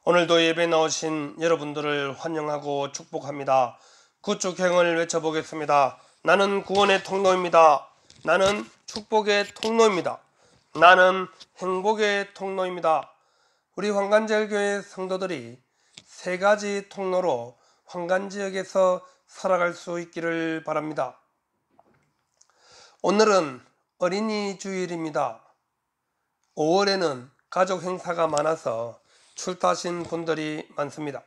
오늘도 예배 나오신 여러분들을 환영하고 축복합니다. 구축행을 외쳐보겠습니다. 나는 구원의 통로입니다. 나는 축복의 통로입니다. 나는 행복의 통로입니다. 우리 황간제일교회 성도들이 세 가지 통로로 황간지역에서 살아갈 수 있기를 바랍니다. 오늘은 어린이 주일입니다. 5월에는 가족 행사가 많아서 출타하신 분들이 많습니다.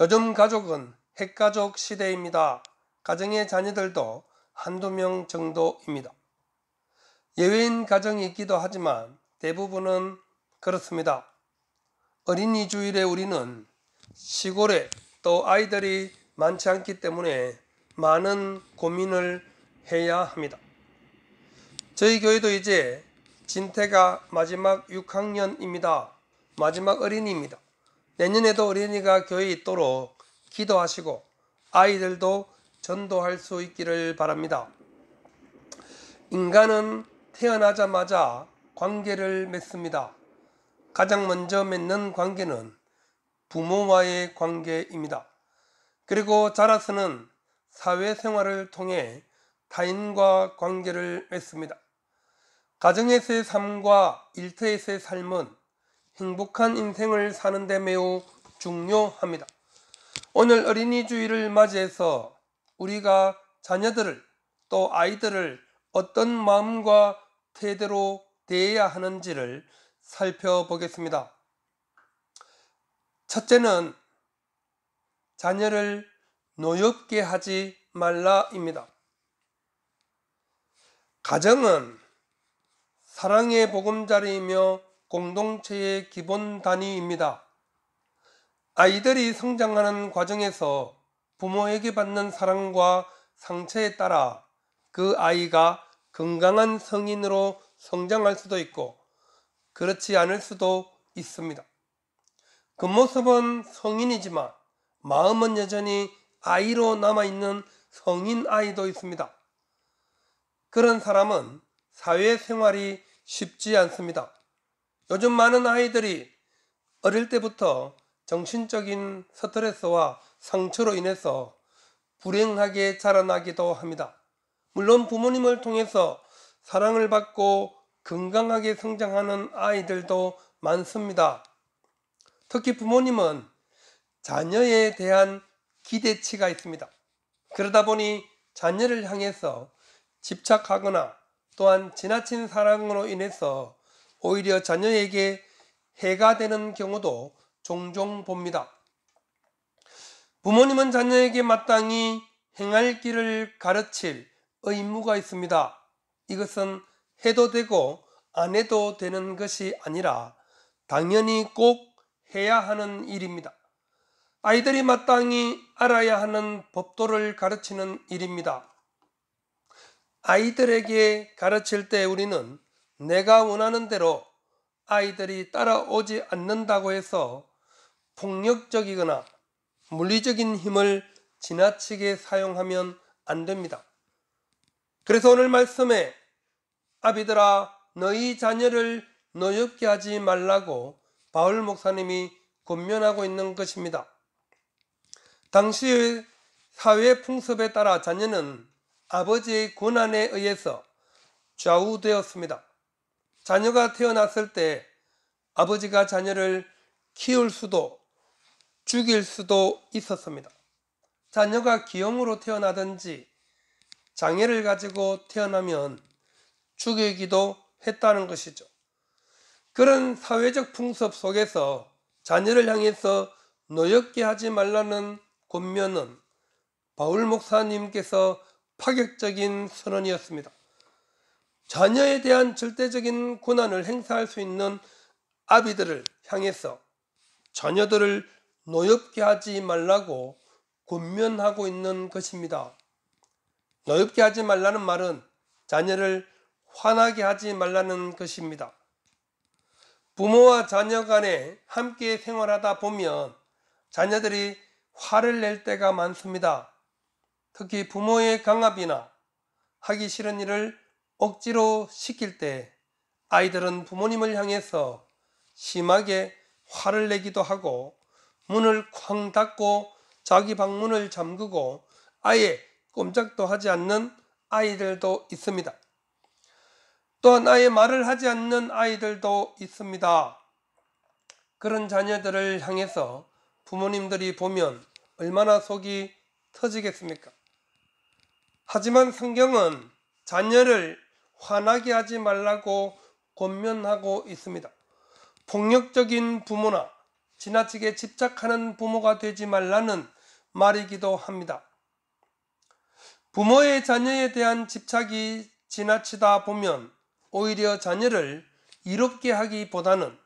요즘 가족은 핵가족 시대입니다. 가정의 자녀들도 한두 명 정도입니다. 예외인 가정이 있기도 하지만 대부분은 그렇습니다. 어린이 주일에 우리는 시골에 또 아이들이 많지 않기 때문에 많은 고민을 해야 합니다. 저희 교회도 이제 진태가 마지막 6학년입니다. 마지막 어린이입니다. 내년에도 어린이가 교회에 있도록 기도하시고 아이들도 전도할 수 있기를 바랍니다. 인간은 태어나자마자 관계를 맺습니다. 가장 먼저 맺는 관계는 부모와의 관계입니다. 그리고 자라서는 사회생활을 통해 타인과 관계를 맺습니다. 가정에서의 삶과 일터에서의 삶은 행복한 인생을 사는 데 매우 중요합니다. 오늘 어린이 주일을 맞이해서 우리가 자녀들을 또 아이들을 어떤 마음과 태도로 대해야 하는지를 살펴보겠습니다. 첫째는 자녀를 노엽게 하지 말라입니다. 가정은 사랑의 보금자리이며 공동체의 기본 단위입니다. 아이들이 성장하는 과정에서 부모에게 받는 사랑과 상처에 따라 그 아이가 건강한 성인으로 성장할 수도 있고 그렇지 않을 수도 있습니다. 겉모습은 성인이지만 마음은 여전히 아이로 남아있는 성인 아이도 있습니다. 그런 사람은 사회생활이 쉽지 않습니다. 요즘 많은 아이들이 어릴 때부터 정신적인 스트레스와 상처로 인해서 불행하게 자라나기도 합니다. 물론 부모님을 통해서 사랑을 받고 건강하게 성장하는 아이들도 많습니다. 특히 부모님은 자녀에 대한 기대치가 있습니다. 그러다 보니 자녀를 향해서 집착하거나 또한 지나친 사랑으로 인해서 오히려 자녀에게 해가 되는 경우도 종종 봅니다. 부모님은 자녀에게 마땅히 행할 길을 가르칠 의무가 있습니다. 이것은 해도 되고 안 해도 되는 것이 아니라 당연히 꼭 해야 하는 일입니다. 아이들이 마땅히 알아야 하는 법도를 가르치는 일입니다. 아이들에게 가르칠 때 우리는 내가 원하는 대로 아이들이 따라오지 않는다고 해서 폭력적이거나 물리적인 힘을 지나치게 사용하면 안 됩니다. 그래서 오늘 말씀에 아비들아 너희 자녀를 노엽게 하지 말라고 바울 목사님이 권면하고 있는 것입니다. 당시의 사회 풍습에 따라 자녀는 아버지의 권한에 의해서 좌우되었습니다. 자녀가 태어났을 때 아버지가 자녀를 키울 수도 죽일 수도 있었습니다. 자녀가 기형으로 태어나든지 장애를 가지고 태어나면 죽이기도 했다는 것이죠. 그런 사회적 풍습 속에서 자녀를 향해서 노엽게 하지 말라는 권면은 바울 목사님께서 파격적인 선언이었습니다. 자녀에 대한 절대적인 권한을 행사할 수 있는 아비들을 향해서 자녀들을 노엽게 하지 말라고 권면하고 있는 것입니다. 노엽게 하지 말라는 말은 자녀를 화나게 하지 말라는 것입니다. 부모와 자녀 간에 함께 생활하다 보면 자녀들이 화를 낼 때가 많습니다. 특히 부모의 강압이나 하기 싫은 일을 억지로 시킬 때 아이들은 부모님을 향해서 심하게 화를 내기도 하고 문을 쾅 닫고 자기 방문을 잠그고 아예 꼼짝도 하지 않는 아이들도 있습니다. 또한 아예 말을 하지 않는 아이들도 있습니다. 그런 자녀들을 향해서 부모님들이 보면 얼마나 속이 터지겠습니까? 하지만 성경은 자녀를 화나게 하지 말라고 권면하고 있습니다. 폭력적인 부모나 지나치게 집착하는 부모가 되지 말라는 말이기도 합니다. 부모의 자녀에 대한 집착이 지나치다 보면 오히려 자녀를 이롭게 하기보다는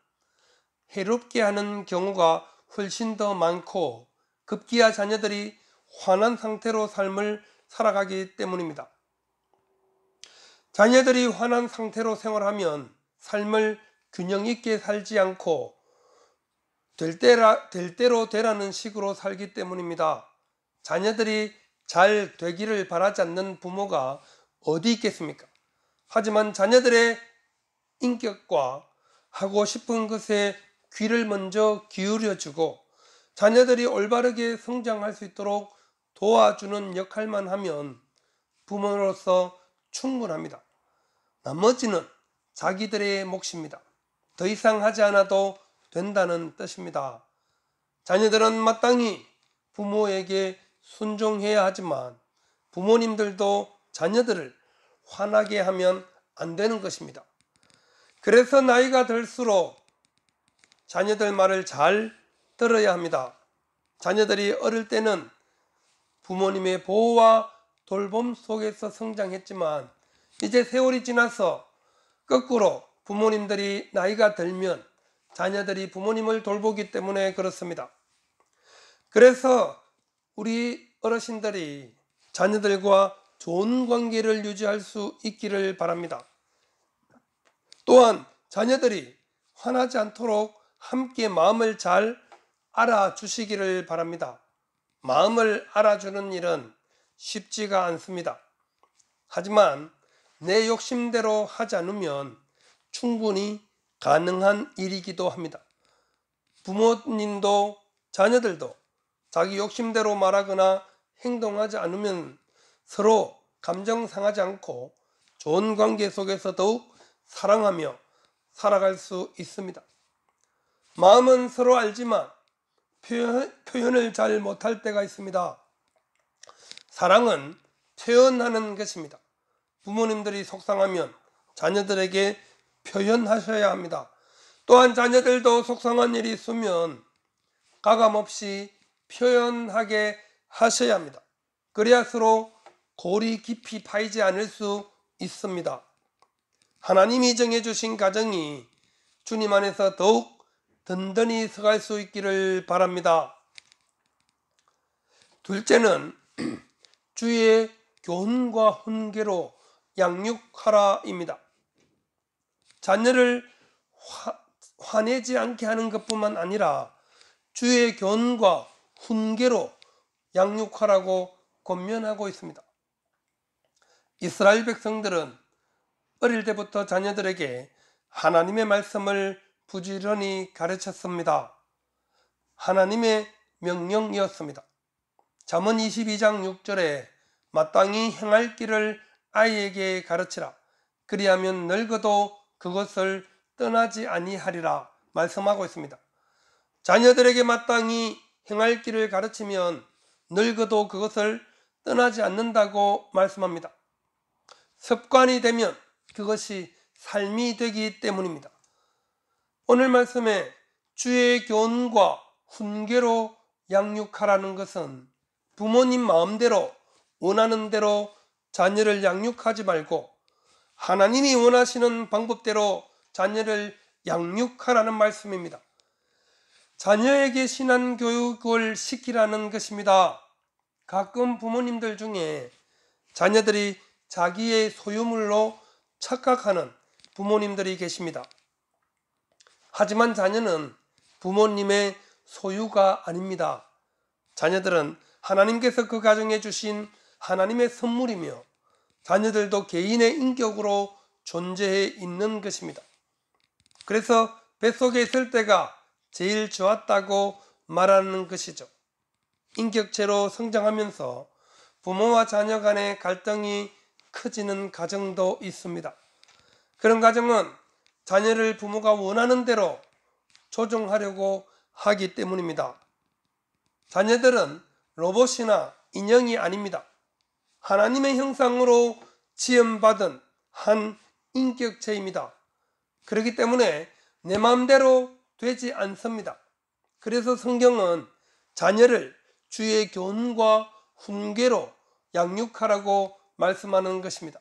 해롭게 하는 경우가 훨씬 더 많고 급기야 자녀들이 화난 상태로 삶을 살아가기 때문입니다. 자녀들이 화난 상태로 생활하면 삶을 균형 있게 살지 않고 될 대로 되라는 식으로 살기 때문입니다. 자녀들이 잘 되기를 바라지 않는 부모가 어디 있겠습니까? 하지만 자녀들의 인격과 하고 싶은 것에 귀를 먼저 기울여주고 자녀들이 올바르게 성장할 수 있도록 도와주는 역할만 하면 부모로서 충분합니다. 나머지는 자기들의 몫입니다. 더 이상 하지 않아도 된다는 뜻입니다. 자녀들은 마땅히 부모에게 순종해야 하지만 부모님들도 자녀들을 화나게 하면 안 되는 것입니다. 그래서 나이가 들수록 자녀들 말을 잘 들어야 합니다. 자녀들이 어릴 때는 부모님의 보호와 돌봄 속에서 성장했지만 이제 세월이 지나서 거꾸로 부모님들이 나이가 들면 자녀들이 부모님을 돌보기 때문에 그렇습니다. 그래서 우리 어르신들이 자녀들과 좋은 관계를 유지할 수 있기를 바랍니다. 또한 자녀들이 화나지 않도록 함께 마음을 잘 알아주시기를 바랍니다. 마음을 알아주는 일은 쉽지가 않습니다. 하지만 내 욕심대로 하지 않으면 충분히 가능한 일이기도 합니다. 부모님도 자녀들도 자기 욕심대로 말하거나 행동하지 않으면 서로 감정 상하지 않고 좋은 관계 속에서 더욱 사랑하며 살아갈 수 있습니다. 마음은 서로 알지만 표현을 잘 못할 때가 있습니다. 사랑은 표현하는 것입니다. 부모님들이 속상하면 자녀들에게 표현하셔야 합니다. 또한 자녀들도 속상한 일이 있으면 가감없이 표현하게 하셔야 합니다. 그래야 서로 골이 깊이 파이지 않을 수 있습니다. 하나님이 정해주신 가정이 주님 안에서 더욱 든든히 서갈 수 있기를 바랍니다. 둘째는 주의 교훈과 훈계로 양육하라입니다. 자녀를 화내지 않게 하는 것뿐만 아니라 주의 교훈과 훈계로 양육하라고 권면하고 있습니다. 이스라엘 백성들은 어릴 때부터 자녀들에게 하나님의 말씀을 부지런히 가르쳤습니다. 하나님의 명령이었습니다. 잠언 22장 6절에 마땅히 행할 길을 아이에게 가르치라. 그리하면 늙어도 그것을 떠나지 아니하리라 말씀하고 있습니다. 자녀들에게 마땅히 행할 길을 가르치면 늙어도 그것을 떠나지 않는다고 말씀합니다. 습관이 되면 그것이 삶이 되기 때문입니다. 오늘 말씀에 주의 교훈과 훈계로 양육하라는 것은 부모님 마음대로 원하는 대로 자녀를 양육하지 말고 하나님이 원하시는 방법대로 자녀를 양육하라는 말씀입니다. 자녀에게 신앙 교육을 시키라는 것입니다. 가끔 부모님들 중에 자녀들이 자기의 소유물로 착각하는 부모님들이 계십니다. 하지만 자녀는 부모님의 소유가 아닙니다. 자녀들은 하나님께서 그 가정에 주신 하나님의 선물이며 자녀들도 개인의 인격으로 존재해 있는 것입니다. 그래서 뱃속에 있을 때가 제일 좋았다고 말하는 것이죠. 인격체로 성장하면서 부모와 자녀 간의 갈등이 커지는 가정도 있습니다. 그런 가정은 자녀를 부모가 원하는 대로 조종하려고 하기 때문입니다. 자녀들은 로봇이나 인형이 아닙니다. 하나님의 형상으로 지음받은 한 인격체입니다. 그렇기 때문에 내 마음대로 되지 않습니다. 그래서 성경은 자녀를 주의 교훈과 훈계로 양육하라고 말씀하는 것입니다.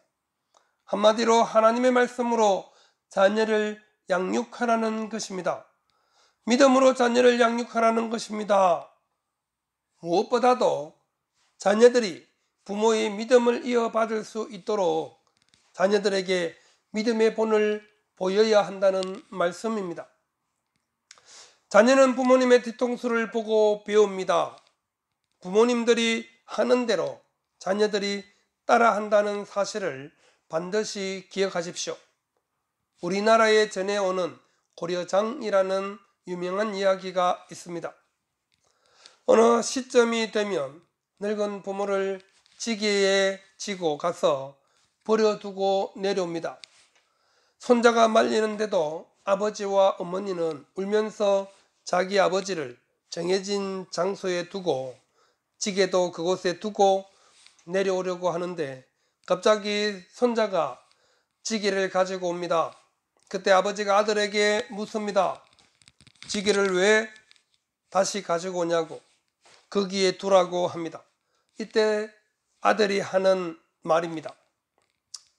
한마디로 하나님의 말씀으로 자녀를 양육하라는 것입니다. 믿음으로 자녀를 양육하라는 것입니다. 무엇보다도 자녀들이 부모의 믿음을 이어받을 수 있도록 자녀들에게 믿음의 본을 보여야 한다는 말씀입니다. 자녀는 부모님의 뒤통수를 보고 배웁니다. 부모님들이 하는 대로 자녀들이 따라한다는 사실을 반드시 기억하십시오. 우리나라에 전해오는 고려장이라는 유명한 이야기가 있습니다. 어느 시점이 되면 늙은 부모를 지게에 지고 가서 버려두고 내려옵니다. 손자가 말리는데도 아버지와 어머니는 울면서 자기 아버지를 정해진 장소에 두고 지게도 그곳에 두고 내려오려고 하는데 갑자기 손자가 지게를 가지고 옵니다. 그때 아버지가 아들에게 묻습니다. 지게를 왜 다시 가지고 오냐고, 거기에 두라고 합니다. 이때 아들이 하는 말입니다.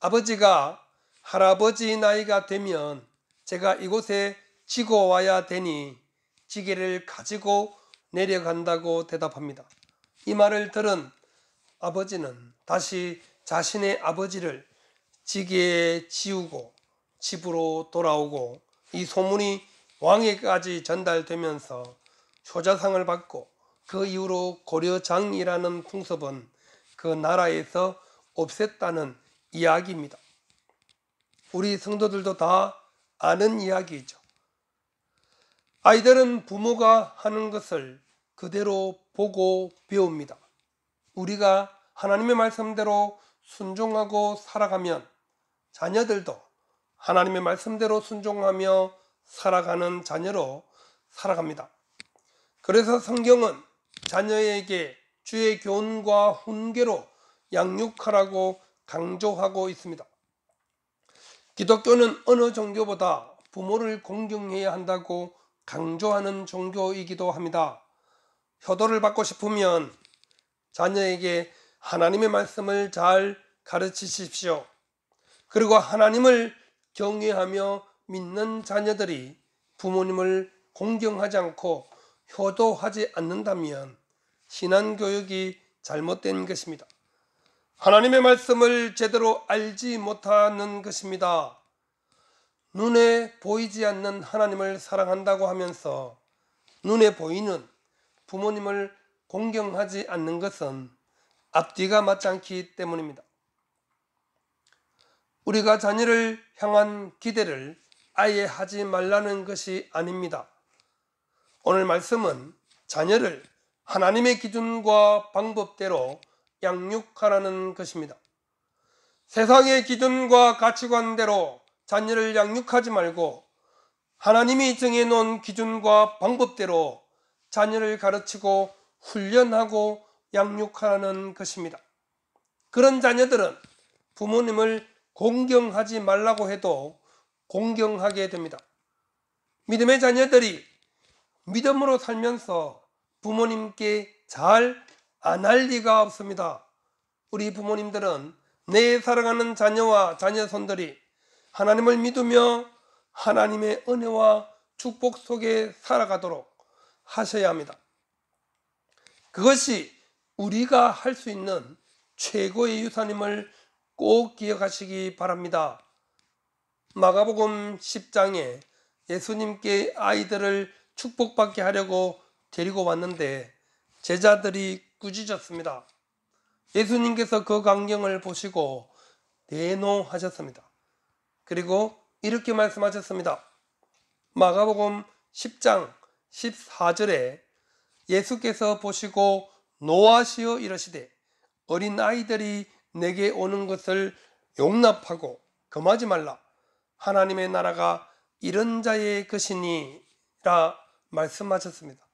아버지가 할아버지 나이가 되면 제가 이곳에 지고 와야 되니 지게를 가지고 내려간다고 대답합니다. 이 말을 들은 아버지는 다시 자신의 아버지를 지게에 지우고 집으로 돌아오고 이 소문이 왕에게까지 전달되면서 효자상을 받고 그 이후로 고려장이라는 풍습은 그 나라에서 없앴다는 이야기입니다. 우리 성도들도 다 아는 이야기이죠. 아이들은 부모가 하는 것을 그대로 보고 배웁니다. 우리가 하나님의 말씀대로 순종하고 살아가면 자녀들도 하나님의 말씀대로 순종하며 살아가는 자녀로 살아갑니다. 그래서 성경은 자녀에게 주의 교훈과 훈계로 양육하라고 강조하고 있습니다. 기독교는 어느 종교보다 부모를 공경해야 한다고 강조하는 종교이기도 합니다. 효도를 받고 싶으면 자녀에게 하나님의 말씀을 잘 가르치십시오. 그리고 하나님을 경외하며 믿는 자녀들이 부모님을 공경하지 않고 효도하지 않는다면 신앙교육이 잘못된 것입니다. 하나님의 말씀을 제대로 알지 못하는 것입니다. 눈에 보이지 않는 하나님을 사랑한다고 하면서 눈에 보이는 부모님을 공경하지 않는 것은 앞뒤가 맞지 않기 때문입니다. 우리가 자녀를 향한 기대를 아예 하지 말라는 것이 아닙니다. 오늘 말씀은 자녀를 하나님의 기준과 방법대로 양육하라는 것입니다. 세상의 기준과 가치관대로 자녀를 양육하지 말고 하나님이 정해놓은 기준과 방법대로 자녀를 가르치고 훈련하고 양육하라는 것입니다. 그런 자녀들은 부모님을 공경하지 말라고 해도 공경하게 됩니다. 믿음의 자녀들이 믿음으로 살면서 부모님께 잘 안 할 리가 없습니다. 우리 부모님들은 내 사랑하는 자녀와 자녀손들이 하나님을 믿으며 하나님의 은혜와 축복 속에 살아가도록 하셔야 합니다. 그것이 우리가 할 수 있는 최고의 유산임을 꼭 기억하시기 바랍니다. 마가복음 10장에 예수님께 아이들을 축복받게 하려고 데리고 왔는데 제자들이 꾸짖었습니다. 예수님께서 그 광경을 보시고 대노하셨습니다. 그리고 이렇게 말씀하셨습니다. 마가복음 10장 14절에 예수께서 보시고 노하시어 이르시되 어린 아이들이 내게 오는 것을 용납하고 금하지 말라. 하나님의 나라가 이런 자의 것이니라 말씀하셨습니다.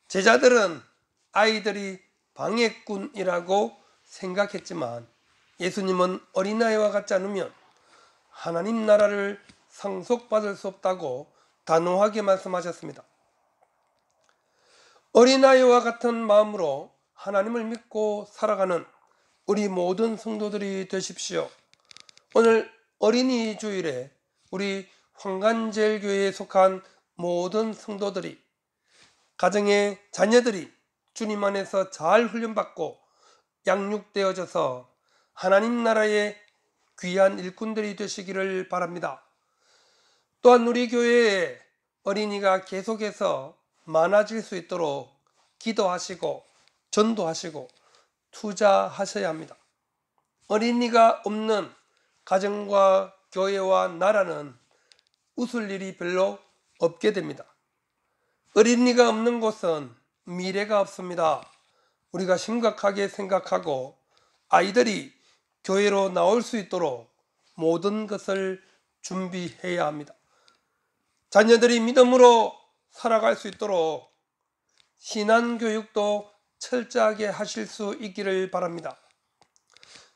제자들은 아이들이 방해꾼이라고 생각했지만 예수님은 어린아이와 같지 않으면 하나님 나라를 상속받을 수 없다고 단호하게 말씀하셨습니다. 어린아이와 같은 마음으로 하나님을 믿고 살아가는 우리 모든 성도들이 되십시오. 오늘 어린이 주일에 우리 황간제일교회에 속한 모든 성도들이 가정의 자녀들이 주님 안에서 잘 훈련받고 양육되어져서 하나님 나라의 귀한 일꾼들이 되시기를 바랍니다. 또한 우리 교회에 어린이가 계속해서 많아질 수 있도록 기도하시고 전도하시고 투자하셔야 합니다. 어린이가 없는 가정과 교회와 나라는 웃을 일이 별로 없게 됩니다. 어린이가 없는 곳은 미래가 없습니다. 우리가 심각하게 생각하고 아이들이 교회로 나올 수 있도록 모든 것을 준비해야 합니다. 자녀들이 믿음으로 살아갈 수 있도록 신앙교육도 철저하게 하실 수 있기를 바랍니다.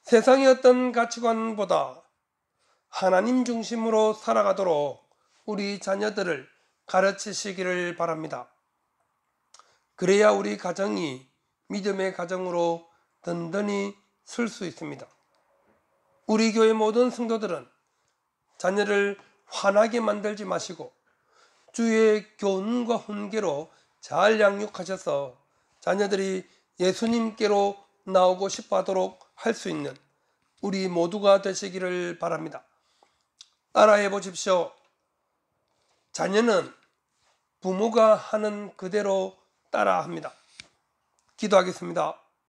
세상의 어떤 가치관보다 하나님 중심으로 살아가도록 우리 자녀들을 가르치시기를 바랍니다. 그래야 우리 가정이 믿음의 가정으로 든든히 설 수 있습니다. 우리 교회 모든 성도들은 자녀를 화나게 만들지 마시고 주의 교훈과 훈계로 잘 양육하셔서 자녀들이 예수님께로 나오고 싶어 하도록 할 수 있는 우리 모두가 되시기를 바랍니다. 따라해 보십시오. 자녀는 부모가 하는 그대로 따라합니다. 기도하겠습니다.